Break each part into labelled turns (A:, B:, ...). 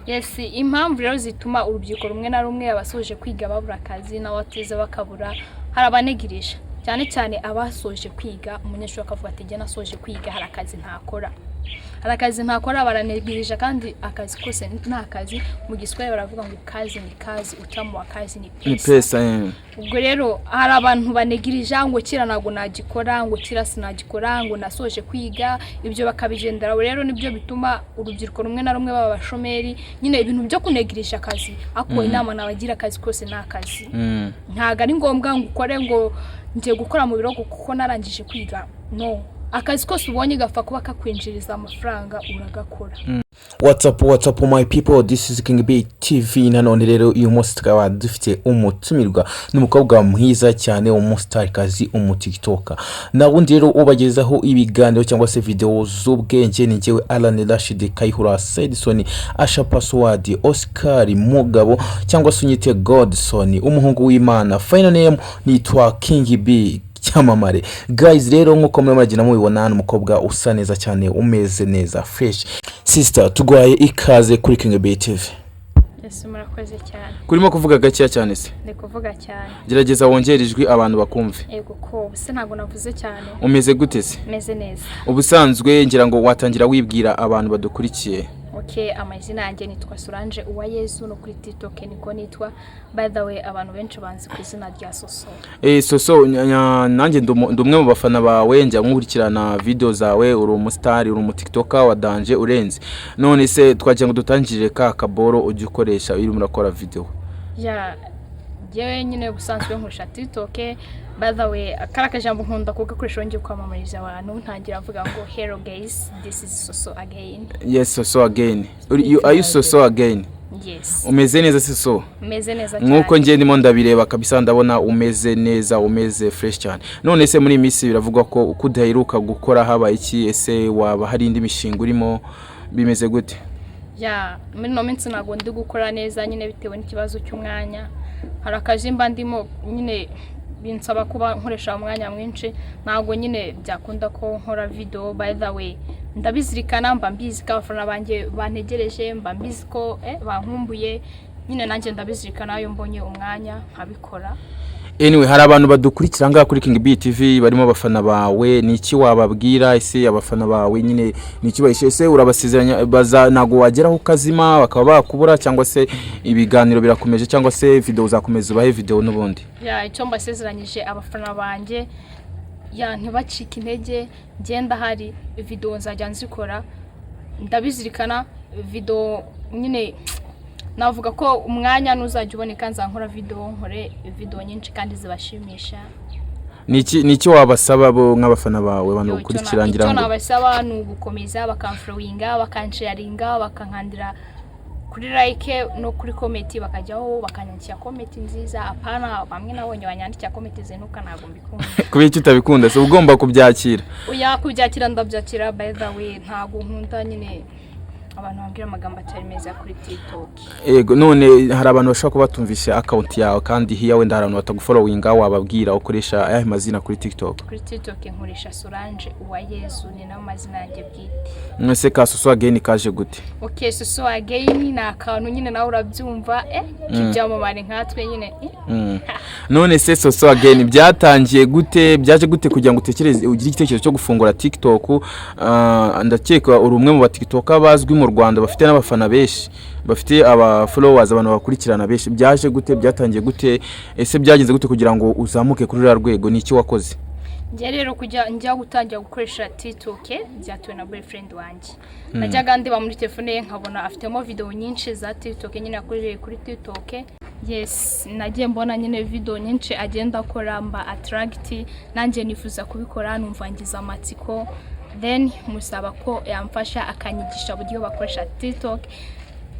A: Yes, impamvu rero zituma urubyiruko rumwe na rumwe abasoje kwiga babura akazi n'abateze bakabura harabanegirisha cyane cyane abasoje kwiga umunyeshuri akavuga ati jya nasoje kwiga hari akazi ntakora. Harakazi ntakora baranegirije kandi akazi kose nta kazi mu giswahili baravuga ngo kazi ni kazi utamu wa kazi ni pesa. Ubwo rero hari abantu banegirije ngo kira nago nagikora ngo kira sinagikora ngo nasoje kwiga ibyo bakabigendera rero nibyo bituma urubyiruko rumwe na rumwe baba bashomeri nyine ibintu byo kunegirisha akazi ako inama nabagira akazi kose nta kazi ntaga ari ngombwa ngo ukore ngo ngiye gukora mu biro kuko narangije kwiga no akazi kose ubonye gapfa kuba kakwinjiriza amafaranga uragakora.
B: What's up my people, this is KINGBTV. Nanone rero uyu munsi tukaba dufite umutumirwa n'umukobwa mwiza cyane umustarikazi umutiktoka na wundi rero ubagezaho ibiganiro cyangwa se video z'ubwenge ni njyewe Alan Rashid Kayihura Saidson Asha Password Oscar Mugabo cyangwa se unyite Godson umuhungu w'Imana. Final name nitwa KINGB cyamamare. Guys rero nkuko mwamagina mubibona umukobwa usa neza cyane umeze neza fresh. Sister tugwaye ikaze kuri KINGBTV.
A: Yes murakoze cyane.
B: Kurimo kuvuga gake cyane se?
A: Ndi kuvuga cyane.
B: Gerageza wongere ijwi abantu bakumve.
A: Yego ko se ntago navuze cyane.
B: Umeze gute se?
A: Meze neza.
B: Ubusanzwe ngira ngo watangira wibwira abantu badukurikiye.
A: Okay, amazina yanjye nitwa Solange Uwayezu no kuri TikTok niko nitwa. By the way abantu benshi banzi ku izina rya SOSO. SOSO
B: nanjye ndumwe mu bafana bawe njya nkurikirana video zawe uri umustar uri umutiktoka wadanje urenze. None se twagiye ngo dutangirire ka kaboro ujye ukoresha iri murakora video.
A: Jewe nyine busanzwe nkoresha TikTok. By the way akaraka jambo nkunda kugakoresha ngiye kwamamariza abantu ntangira avuga ngo hello guys this is SOSO again.
B: Yes, SOSO again. Are you SOSO again?
A: Yes.
B: Umeze neza SOSO?
A: Umeze neza cyane.
B: Nkuko ngiye ndimo ndabireba kabisa ndabona umeze neza umeze fresh cyane. None se muri misi biravugwa ko kudaheruka gukora haba iki ese waba hari indi mishinga urimo bimeze gute?
A: Muri no minsi nago ndi gukora neza nyine bitewe n'ikibazo cy'umwanya. Harakaje mba ndimo nyine binsaba kuba nkoresha umwanya mwinshi nago nyine byakunda ko nkora video. By the way ndabizirikana mba mbizi ka abafana banjye bantegereje mba mbizi ko bankumbuye nyine nanjye ndabizirikana ayo mbonye umwanya nkabikora.
B: Anyway hari abantu badukurikira ngaha kuri KINGBTV barimo abafana bawe niki wababwira ese abafana bawe nyine niki bayishe ese urabasezeranya baza nago wageraho ukazima bakaba bakubura cyangwa se ibiganiro birakomeje cyangwa se video uzakomeza ubahe video n'ubundi?
A: Icyo mbasezeranyije abafana banjye ntibacike intege genda hari video nzajya nzikora ndabizirikana video nyine navuga ko umwanya nuzajya uboneka nzankora video nkore video nyinshi kandi zibashimisha.
B: Niki wabasaba bo nk'abafana bawe bano gukurikirangira ngo?
A: Icyo nabasaba ni ugukomeza bakamfollowinga bakansharinga bakankandira kuri like no kuri comment bakajyaho bakanyandikira comment nziza apana bamwe nabonye banyandikira comment zenuka nago mbikunda.
B: Kubiki utabikunda se ugomba kubyakira?
A: Kubyakira ndabyakira. By the way ntago nkunda nyine abantu babwira amagambo atari meza kuri TikTok.
B: Yego none hari abantu bashaka kubatumvisha account yawe kandi hiya wenda hari abantu batagufollowinga wababwira ukoresha ayahe mazina kuri TikTok?
A: Kuri TikTok nkoresha Solange Uwayezu ni nayo mazina yanjye bwite.
B: Nose ka SOSO again kaje gute?
A: Okay, SOSO again na akantu nyine nawe urabyumva kibyamamare nkatwe nyine.
B: None se SOSO again byatangiye gute byaje gute kugira ngo utekereze ugire igitekerezo cyo gufungura TikTok? Ndakeka uri umwe mu batiktoka bazwi mu Rwanda bafite n'abafana benshi bafite aba followers abantu bakurikirana benshi byaje gute byatangiye gute ese byagenze gute kugira ngo uzamuke kuri ra rwego niki wakoze?
A: Njye rero njya gutangira gukoresha TikTok byatuwe na boyfriend wanjye. Najyaga ndiba muri telefone ye nkabona afitemo video nyinshi za TikTok nyine yakoreye kuri TikTok. Yes nagiye mbona nyine video nyinshi agenda akora mba attract nanjye nifuza kubikora numva ngiza amatsiko. Then musaba ko yamfasha akanyigisha uburyo bakoresha TikTok.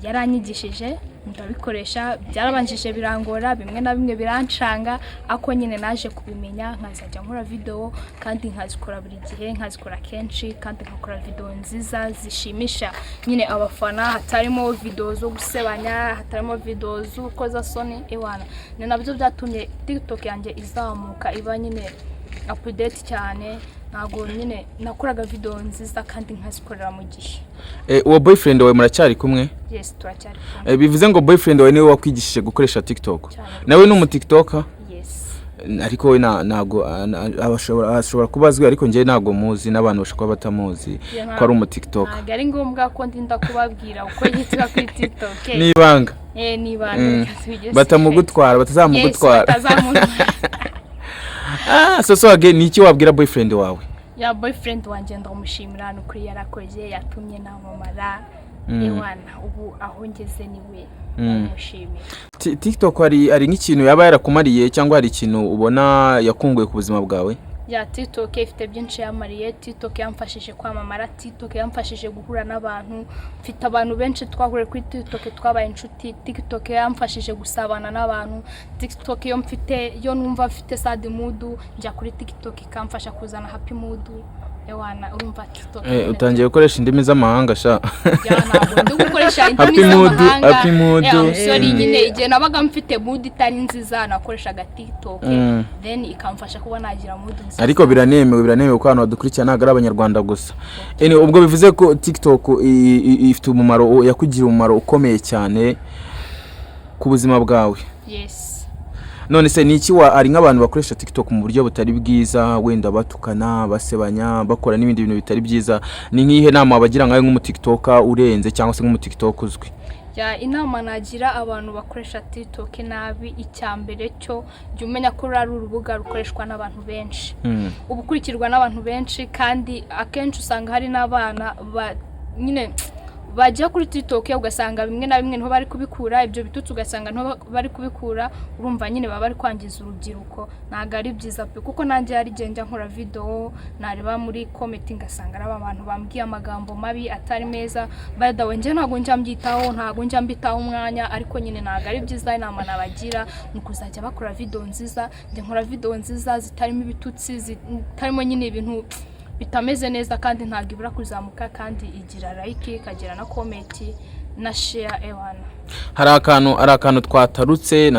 A: Yaranyigishije ndabikoresha byarabanjije birangora bimwe na bimwe birancanga ako nyine naje kubimenya nkazajya nkora video kandi nkazikora buri gihe nkazikora kenshi kandi nkakora video nziza zishimisha nyine abafana hatarimo video zo gusebanya hatarimo video zo koza soni ewana ni nabyo byatumye TikTok yanjye izamuka iba nyine update cyane ntago nyine nakoraga video nziza kandi nkazikorera mu gihe.
B: Uwo boyfriend wawe muracyari kumwe?
A: Yes, turacyari kumwe.
B: Bivuze ngo boyfriend wawe niwe wakwigishije gukoresha TikTok? Nawe ni umutiktoker?
A: Yes.
B: Ariko we nago ashobora kubazwe, ariko ngiye nago muzi n'abantu bashaka batamuzi ko ari umutiktoker.
A: Ntago ari ngombwa ko ndinda kubabwira uko yitwa kuri TikTok.
B: Nibanga.
A: Nibanga.
B: Batamugutwara, batazamugutwara.
A: Batazamugutwara.
B: SOSO AGAIN ni iki wabwira boyfriend wawe?
A: Ya boyfriend wanje ndamushimira n'ukuri yarakoze, yatumye namamara. Ewana ubu aho ngeze niwe mushimira.
B: TikTok ari nk'ikintu yaba yarakumariye cyangwa hari ikintu ubona yakunguye ku buzima bwawe?
A: Ya TikTok ifite byinshi yamariye. TikTok yamfashije kwamamara, TikTok yamfashije guhura n'abantu, mfite abantu benshi twahuriye kuri TikTok twabaye inshuti. TikTok yamfashije gusabana n'abantu. TikTok yo numva mfite sad mood njya kuri TikTok ikamfasha kuzana happy mood. Ewana urumva TikTok
B: utangiye gukoresha indimi z'amahanga sha?
A: Ya ntabwo ndi gukoresha indimi z'amahanga.
B: Happy mood.
A: Sorry nyine igihe nabaga mfite mood itari nziza nakoreshaga TikTok, then ikamfasha kuba nagira mood nziza.
B: Ariko biranemewe ko abantu badukurikirana nagara abanyarwanda gusa. Ubwo bivuze ko TikTok ifite umumaro, yakugira umumaro ukomeye cyane ku buzima bwawe.
A: Yes.
B: None se ni iki ari nk'abantu bakoresha TikTok mu buryo butari bwiza, wenda batukana, basebanya, bakora n'ibindi bintu bitari byiza, ni nk'ihe nama bagira nkawe nk'umutiktoker urenze cyangwa se nk'umutiktok uzwi?
A: Ya inama nagira abantu bakoresha TikTok nabi, icyambere cyo jya umenya ko ari urubuga rukoreshwa n'abantu benshi. Ubukurikirwa n'abantu benshi kandi akenshi usanga hari n'abana nyine bajya kuri TikTok ugasanga bimwe na bimwe nto bari kubikura, ibyo bitutsi ugasanga nto bari kubikura, urumva nyine baba bari kwangiza urubyiruko. Ntago ari byiza pe, kuko nanjye yari genda nkora video nareba muri comment ngasanga abantu bambwiye amagambo mabi atari meza. By the way nje ntago njya mbitaho umwanya, ariko nyine ntago ari byiza. Inama nabagira nukuzajya bakora video nziza. Nje nkora video nziza zitarimo ibitutsi, zitarimo nyine ibintu bitameze neza, kandi ntago ibura kuzamuka, kandi igira like, ikagira na comment na share. Ewana
B: hari akantu twatarutse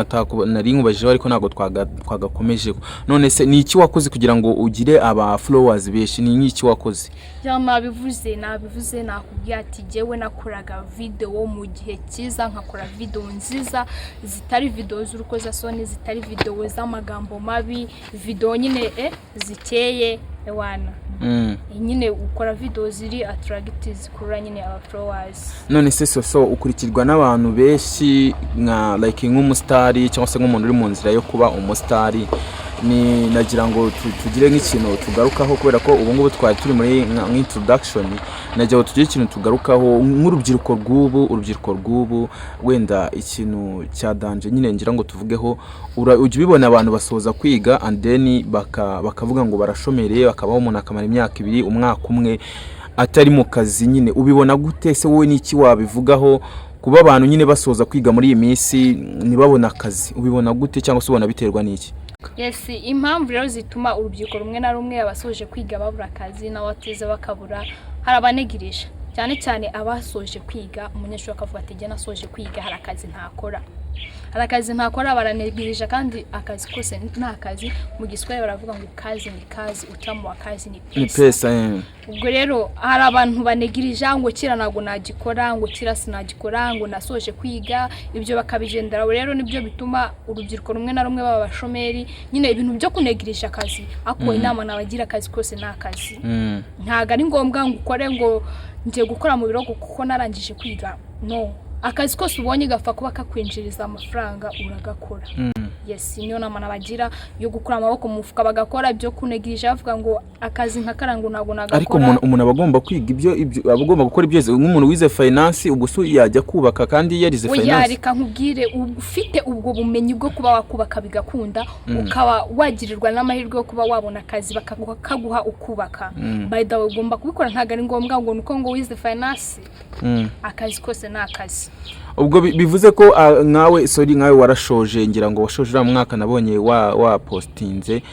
B: nari nkubajije ariko ntago twagakomeje. None se ni iki wakoze kugira ngo ugire aba followers benshi? Ni nk'iki wakoze?
A: Ya nabivuze nakubwiye ati jewe nakoraga video mu gihe cyiza, nkakora video nziza zitari video z'urukozasoni, zitari video z'amagambo mabi, video nyine zikeye. Ewana nyine ukora video ziri attractive zikurura nyine aba followers.
B: None se SOSO ukurikirwa n'abantu benshi nka like nk'umustar cyangwa se nk'umuntu uri mu nzira yo kuba umustar, ni nagira ngo tugire nk'ikintu tugarukaho, kubera ko ubu ngubu twari turi muri introduction. Nagira ngo tugire ikintu tugarukaho nk'urubyiruko rw'ubu, wenda ikintu cya danger nyine ngira ngo tuvugeho. Ujye ubibona abantu basoza kwiga and then bakavuga ngo barashomereye, bakabaho umuntu akamara imyaka 2 umwaka umwe atari mu kazi. Nyine ubibona gute se wowe? Niki wabivugaho kuba abantu nyine basoza kwiga muri iyi minsi ntibabona akazi? Ubibona gute cyangwa se ubona biterwa n'iki?
A: Yes, impamvu rero zituma urubyiruko rumwe na rumwe abasoje kwiga babura akazi n'abateze bakabura, hari abanegirisha cyane abasoje kwiga. Umunyeshuri akavuga ati jye nasoje kwiga hari akazi ntakora, baranegirije, kandi akazi kose nta kazi. Mu Giswahili baravuga ngo kazi ni kazi, utamu wa kazi ni pesa. Ubwo rero hari abantu banegirije ngo kira nago nagikora, ngo kira sinagikora, ngo nasoje kwiga. Ibyo bakabigendera rero nibyo bituma urubyiruko rumwe na rumwe baba bashomeri, nyine ibintu byo kunegirisha akazi. Ako inama nabagira akazi kose nta kazi. Ntago ari ngombwa ngo ukore ngo ngiye gukora mu biro kuko narangije kwiga. No, akazi kose ubonye gapfa kuba kakwinjiriza amafaranga uragakora. Yes, niyo nama nabagira yo gukura amaboko mu mufuka bagakora. Ibyo kunegirisha bavuga ngo akazi nkakarango nago nagakora.
B: Ariko umuntu abagomba kwiga ibyo abagomba gukora ibyo nk'umuntu wize finance, ubwo so yajya kubaka kandi yarize finance.
A: Yarika nkubwire ufite ubwo bumenyi bwo kuba wakubaka bigakunda, ukaba wagirirwa n'amahirwe yo kuba wabona akazi bakaguha ukubaka. By the way ugomba kubikora, ntago ari ngombwa ngo nuko ngo wize finance. Akazi kose na akazi.
B: Ubwo bivuze ko nkawe warashoje, ngira ngo washoje mwaka nabonye wa postinze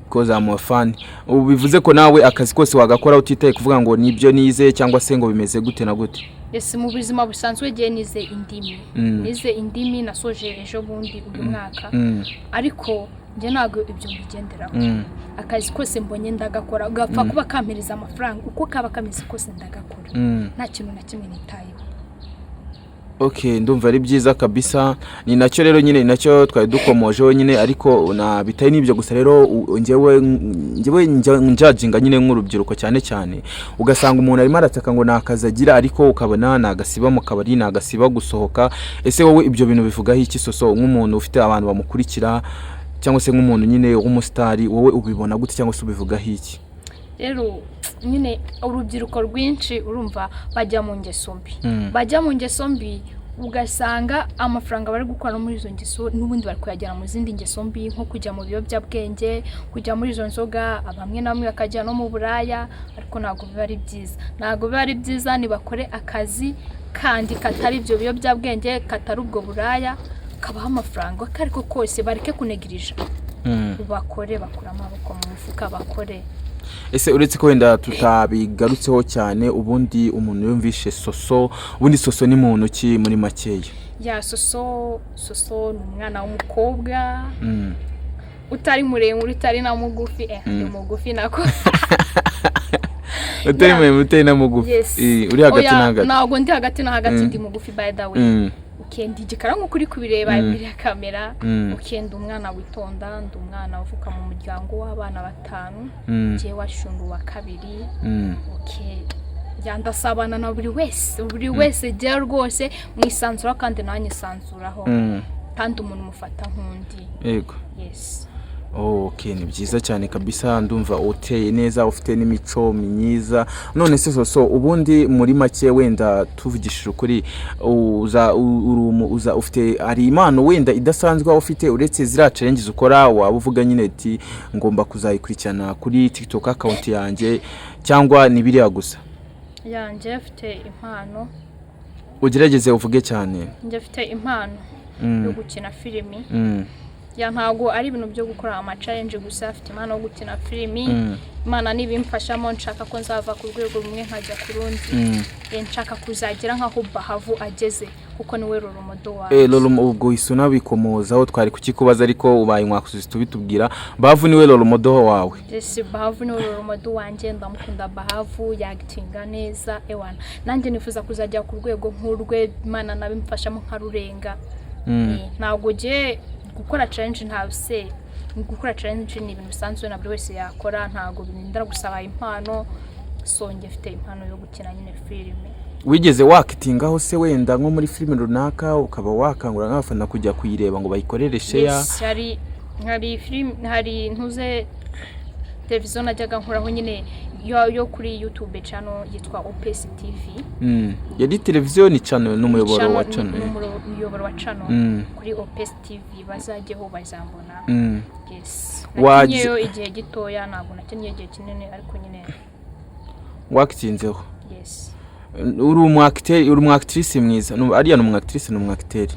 B: ko za mufani. Ubu bivuze ko nawe akazi kose wagakora utitaye kuvuga ngo nibyo nize cyangwa se ngo bimeze gute na gute?
A: Yes, mu buzima busanzwe giye nize indimi. Nize indimi nasoje ejo bundi uyu mwaka. Ariko nje ntago ibyo mbigenderaho akazi kose mbonye ndagakora gapfa kuba kampereza amafaranga uko kaba kameze kose ndagakora nta kintu na kimwe nitayeho.
B: Okay, ndumva ari byiza kabisa. Ni nacyo rero nyine nacyo twari dukomojeho nyine, ariko na bitaye n'ibyo gusa rero njyewe njajinga nyine nk'urubyiruko cyane cyane, ugasanga umuntu arimo arataka ngo nakazagira ariko ukabona nagasiba mu kabari, nagasiba gusohoka. Ese wowe ibyo bintu bivugaho iki Soso, nk'umuntu ufite abantu bamukurikira cyangwa se nk'umuntu nyine w'umusitari, wowe ubibona gute cyangwa se ubivugaho iki?
A: Rero nyine urubyiruko rwinshi urumva bajya mu ngeso mbi, ugasanga amafaranga bari gukora muri izo ngeso n'ubundi bari kuyagera mu zindi ngeso mbi, nko kujya mu biyobyabwenge, kujya muri izo nzoga, abamwe namwe bakajya no mu buraya, ariko ntago biba ari byiza. Nibakore akazi kandi katari ibyo biyobyabwenge, katari ubwo buraya, kabaha amafaranga akariko kose, bareke kunegirija, bakore amaboko mu mufuka bakore.
B: Ese uretse ko wenda tutabigarutseho cyane, ubundi umuntu yumvishe Soso, ubundi Soso ni muntu ki muri makeya?
A: Ya Soso ni umwana w'umukobwa utari muremure, utari na mugufi, ni mugufi nako
B: utari muremure, utari na mugufi, uri hagati na hagati.
A: Ntabwo ndi hagati na hagati, ndi mugufi by the way. Ukenda igikara nko kuri kubireba imbere ya kamera, ukenda umwana witonda, ndi umwana uvuka mu muryango w'abana 5, je washundu wa 2. Yandasabana na buri wese je rwose mwisanzura kandi nanye sanzuraho, kandi umuntu mufata nkundi.
B: Yego.
A: Yes.
B: Okay, ni byiza cyane kabisa. Ndumva uteye neza, ufite n'imico myiza. None se Soso, ubundi muri make wenda tuvugishije ukuri, uza ufite ari impano wenda idasanzwe ufite, uretse zira challenges ukora, waba uvuga nyine ati ngomba kuzayikurikirana kuri TikTok account yanjye, cyangwa ni biriya gusa?
A: Nje mfite impano.
B: Ugerageze uvuge cyane.
A: Nje mfite impano yo gukina filimi. Ya ntago ari ibintu byo gukora ama challenge gusa, afite impano yo gukina filimi. Imana nibimfashamo, nshaka ko nzava ku rwego rumwe nkajya ku rundi. Nshaka kuzagira nkaho Bahavu ageze, kuko niwe roromodo wawe.
B: Ubwo isuna bikomozaho twari kukikubaza, ariko ubaye mwakuzuze tubitubwira. Bahavu niwe roromodo wawe?
A: Yes, Bahavu niwe roromodo wanjye, ndamukunda Bahavu, yagitinga neza ewana. Nanjye nifuza kuzajya ku rwego nk'urwe, Imana nabimfashamo nkarurenga. Ntago je gukora challenge ntawuse, gukora challenge ni ibintu bisanzwe na buri wese yakora, ntago binindira gusaba impano. Songe mfite impano yo gukina nyine filime.
B: Wigeze wakitingaho se wenda nko muri filime runaka ukaba wakangura nk'abafana kujya kuyireba ngo bayikorere share?
A: Yes, hari film, hari ntuze televiziyo najyaga nkoraho nyine yo kuri YouTube channel yitwa OPS TV.
B: Yari televiziyo ni channel n'umuyoboro wa channel?
A: Umuyoboro wa channel kuri OPS TV, bazajyeho bazambona. Yes. Nakinyeyo igihe gitoya, ntabwo nakinye igihe kinini, ariko nyine
B: wakitinzeho.
A: Yes.
B: Uri umwactrice mwiza. Ariya ni umwactrice, ni umwacteur?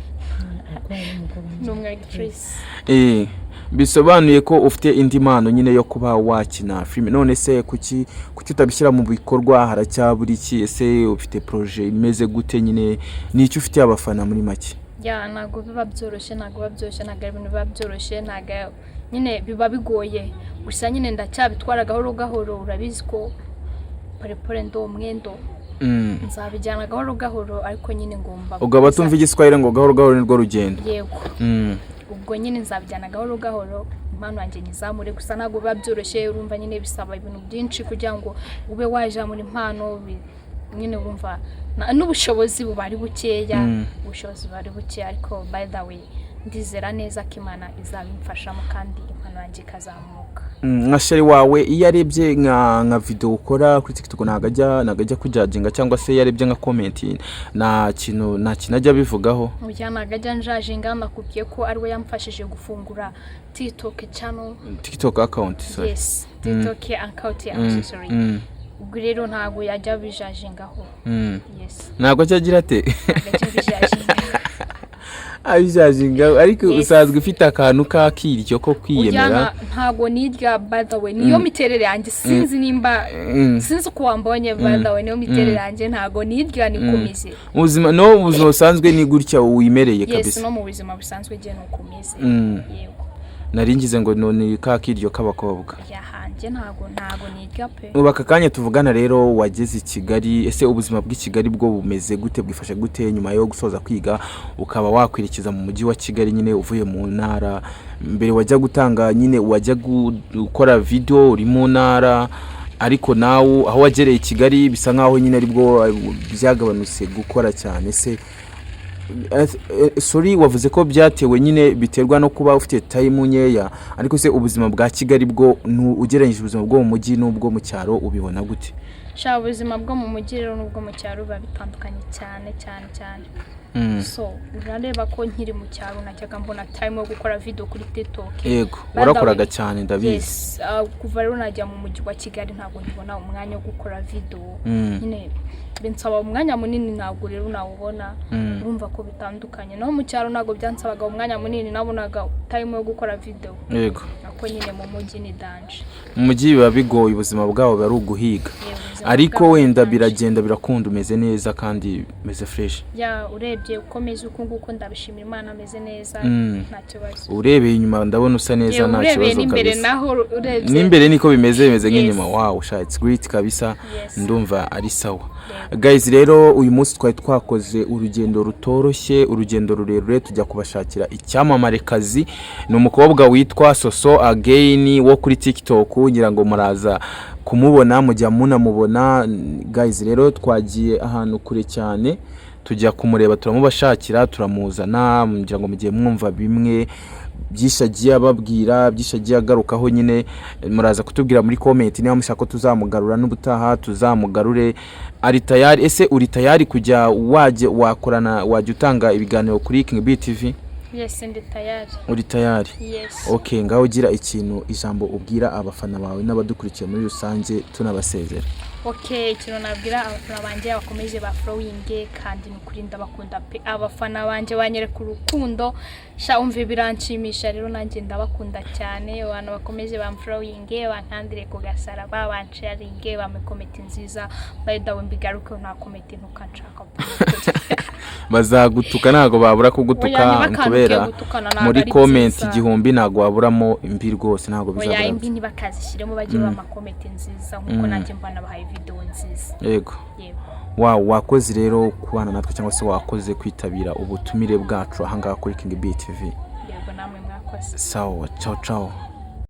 A: Ni umwactrice.
B: Bisobanuye ko ufite indi mpano nyine yo kuba wakina filime. None se kuki utabishyira mu bikorwa, haracyaburi iki? Ese ufite projet imeze gute nyine, n'icyo ufite abafana muri make?
A: Ya ntago biba byoroshye, ntago ibintu biba byoroshye, ntago nyine biba bigoye, gusa nyine ndacyabitwara gahoro, urabizi ko parepore ndo mwendo. Nzabijyana gahoro, ariko nyine ngomba
B: ugaba tumva igiswahili ngo gahoro nirwo rugendo.
A: Yego. Ubwo nyine nzabijyana gahoro, impano yanjye nyizamure, gusa ntago biba byoroshye. Urumva nyine bisaba ibintu byinshi kugira ngo ube waje muri impano, nyine wumva n'ubushobozi bubari bukeya, ariko by the way ndizera neza ko Imana izabimfashamo kandi impano yanjye ikazamuka.
B: Nka sheri wawe iyo arebye nka video ukora kuri TikTok nagajya kujajinga, cyangwa se yarebye nka comment nta kintu ajya bivugaho?
A: Oya, nagajya njajinga, nakubwiye ko ari we yamfashije gufungura TikTok channel,
B: TikTok account. Sorry.
A: Yes, TikTok account ya sorry. Ubwo rero ntago yajya bijajingaho. Yes.
B: Ntago cyagira ate?
A: Nagajya bijajinga.
B: Abijajinga, ariko usazwe ufite akantu kakiryo ko kwiyemera.
A: Ntago nirya by the way, niyo miterere yanjye, sinzi nimba sinzi ko wambonye by the way, niyo miterere yanjye, ntago nirya nikumize. Ubuzima
B: busanzwe ni gutya wimereye kabisa.
A: Yes, no mu buzima busanzwe je nukumize. Yego.
B: naringize ngo none kakiryo kabakobwa
A: yahanje ntago niga pe.
B: Ubaka kanya tuvugana rero wageze i Kigali, ese ubuzima bw'i Kigali bwo bumeze gute, bwifashe gute nyuma yo gusoza kwiga ukaba wakwirikiza mu mujyi wa Kigali nyine uvuye mu ntara? Mbere wajya gutanga nyine wajya gukora video uri mu ntara, ariko nawe aho wagereye i Kigali bisa nkaho nyine aribwo byagabanutse gukora cyane. Se sorry wavuze ko byatewe nyine biterwa no kuba ufite time nkeya, ariko se ubuzima bwa Kigali bwo ugereranyije ubuzima bwo mu mujyi n'ubwo mu cyaro ubibona gute?
A: Sha ubuzima bwo mu mujyi rero n'ubwo mu cyaro biba bitandukanye cyane. So urareba ko nkiri mu cyaro najyaga mbona time yo gukora video kuri TikTok.
B: Yego warakoraga cyane ndabizi.
A: Yes, kuva rero najya mu mujyi wa Kigali ntabwo nibona umwanya wo gukora video. Nyine binsaba umwanya munini ntabwo rero nawubona. Urumva ko bitandukanye. No mu cyaro ntabwo byansabaga umwanya munini, nabonaga time yo gukora video.
B: Yego.
A: Ako nyine mu mujyi ni danger.
B: Mu mujyi biba bigoye, ubuzima bwabo bari uguhiga. Ariko wenda biragenda birakunda, umeze neza kandi meze fresh.
A: Ya urebye ukomeze uko nguko ndabishimira Imana ameze neza nta kibazo.
B: Urebeye inyuma ndabona usa neza nta kibazo kabisa.
A: N'imbere naho urebye.
B: N'imbere niko bimeze nk'inyuma. Wow, it's great kabisa. Ndumva ari sawa. Guys rero uyu munsi twari twakoze urugendo rutoroshye, urugendo rurerure tujya kubashakira icyamamare kazi. Ni umukobwa witwa SOSO AGAIN wo kuri TikTok, ngira ngo muraza kumubona mujya munamubona. Guys rero twagiye ahantu kure cyane tujya kumureba, turamubashakira turamuzana, ngira ngo mugiye mwumva bimwe byishagiye ababwira, byishagiye agarukaho. Nyine muraza kutubwira muri comment niba mushaka ko tuzamugarura n'ubutaha tuzamugarure. Ari tayari? Ese uri tayari kujya wakorana wajya utanga ibiganiro kuri KINGBTV?
A: Yes, ndi tayari.
B: Uri tayari?
A: Yes.
B: Okay, ngaho ugira ijambo ubwira abafana bawe n'abadukurikiye muri rusange tunabasezera.
A: Okay, ikintu nabwira abafana banje bakomeje ba following kandi nukuri ndabakunda pe. Abafana banje banyereka urukundo, sha umve biranshimisha rero nanjye ndabakunda cyane. Abantu bakomeje ba following bankandire ku gasaraba, bansharinge, bamecomment nziza, baydawe mbigaruke nta comment ntukanshaka pe.
B: Bazagutuka ntago babura kugutuka kubera muri comment igihumbi ntago waburamo imbi rwose, ntago bizabura.
A: Oya imbi ntibakazishyiremo bagiye ba comment nziza nkuko nanjye mbana bahaye video nziza.
B: Yego. Wow, wakoze rero kubana natwe cyangwa se wakoze kwitabira ubutumire bwacu aha ngaha kuri KINGBTV.
A: Yego namwe mwakoze.
B: Sawa, ciao.